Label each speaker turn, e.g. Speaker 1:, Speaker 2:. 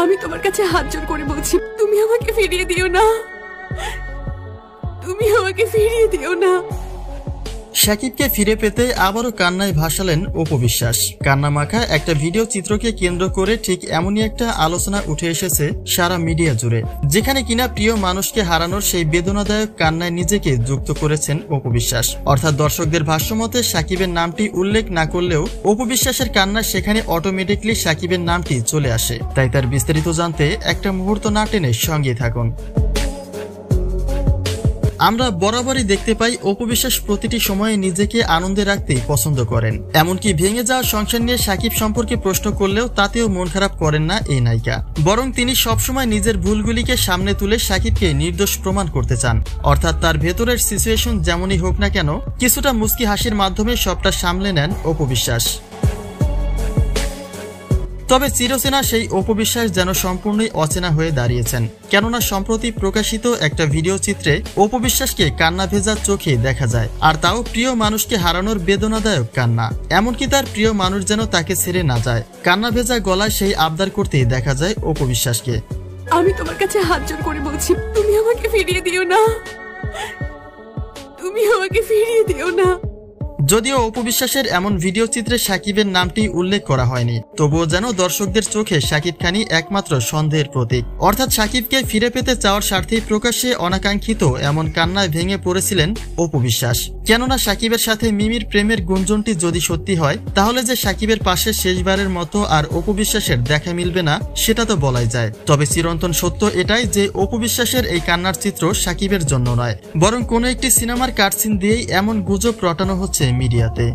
Speaker 1: আমি তোমার কাছে হাত জোড় করে বলছি, তুমি আমাকে ফিরিয়ে দিও না, তুমি আমাকে ফিরিয়ে দিও না।
Speaker 2: শাকিবকে ফিরে পেতে আবারও কান্নায় ভাসালেন অপু বিশ্বাস। কান্নামাখা একটা ভিডিও চিত্রকে কেন্দ্র করে ঠিক এমনই একটা আলোচনা উঠে এসেছে সারা মিডিয়া জুড়ে, যেখানে কিনা প্রিয় মানুষকে হারানোর সেই বেদনাদায়ক কান্নায় নিজেকে যুক্ত করেছেন অপু বিশ্বাস। অর্থাৎ দর্শকদের ভাষ্যমতে শাকিবের নামটি উল্লেখ না করলেও অপু বিশ্বাসের কান্না সেখানে অটোমেটিকলি শাকিবের নামটি চলে আসে। তাই তার বিস্তারিত জানতে একটা মুহূর্ত না টেনে সঙ্গে থাকুন। আমরা বরাবরই দেখতে পাই অপু বিশ্বাস প্রতিটি সময়ে নিজেকে আনন্দে রাখতেই পছন্দ করেন। এমনকি ভেঙে যাওয়া সংসার নিয়ে শাকিব সম্পর্কে প্রশ্ন করলেও তাতেও মন খারাপ করেন না এই নায়িকা, বরং তিনি সবসময় নিজের ভুলগুলিকে সামনে তুলে শাকিবকে নির্দোষ প্রমাণ করতে চান। অর্থাৎ তার ভেতরের সিচুয়েশন যেমনই হোক না কেন, কিছুটা মুচকি হাসির মাধ্যমে সবটা সামলে নেন অপু বিশ্বাস। তবে চিরচেনা সেই অপু বিশ্বাস যেন সম্পূর্ণই অচেনা হয়ে দাঁড়িয়েছেন, কেননা সম্প্রতি প্রকাশিত একটা ভিডিও চিত্রে অপু বিশ্বাসকে কান্না ভেজা চোখে দেখা যায়, আর তাও প্রিয় মানুষকে হারানোর বেদনাদায়ক কান্না। এমনকি তার প্রিয় মানুষ যেন তাকে ছেড়ে না যায়, কান্না ভেজা গলায় সেই আবদার করতেই দেখা যায় অপু বিশ্বাসকে।
Speaker 1: আমি তোমার কাছে হাত জোড় করে বলছি, তুমি আমাকে ফিরিয়ে দিও না, তুমি আমাকে ফিরিয়ে দিও না।
Speaker 2: যদিও অপু বিশ্বাসের এমন ভিডিও চিত্রে শাকিবের নামটি উল্লেখ করা হয়নি, তবুও যেন দর্শকদের চোখে শাকিব খানই একমাত্র সন্দেহের প্রতীক। অর্থাৎ শাকিবকে ফিরে পেতে চাওয়ার স্বার্থেই প্রকাশ্যে অনাকাঙ্ক্ষিত এমন কান্নায় ভেঙে পড়েছিলেন অপু বিশ্বাস। কেননা শাকিবের সাথে মিমির প্রেমের গুঞ্জনটি যদি সত্যি হয়, তাহলে যে শাকিবের পাশে শেষবারের মতো আর অপু বিশ্বাসের দেখা মিলবে না সেটা তো বলাই যায়। তবে চিরন্তন সত্য এটাই যে অপু বিশ্বাসের এই কান্নার চিত্র শাকিবের জন্য নয়, বরং কোনো একটি সিনেমার কাটসিন দিয়েই এমন গুজব রটানো হচ্ছে মিডিয়াতে।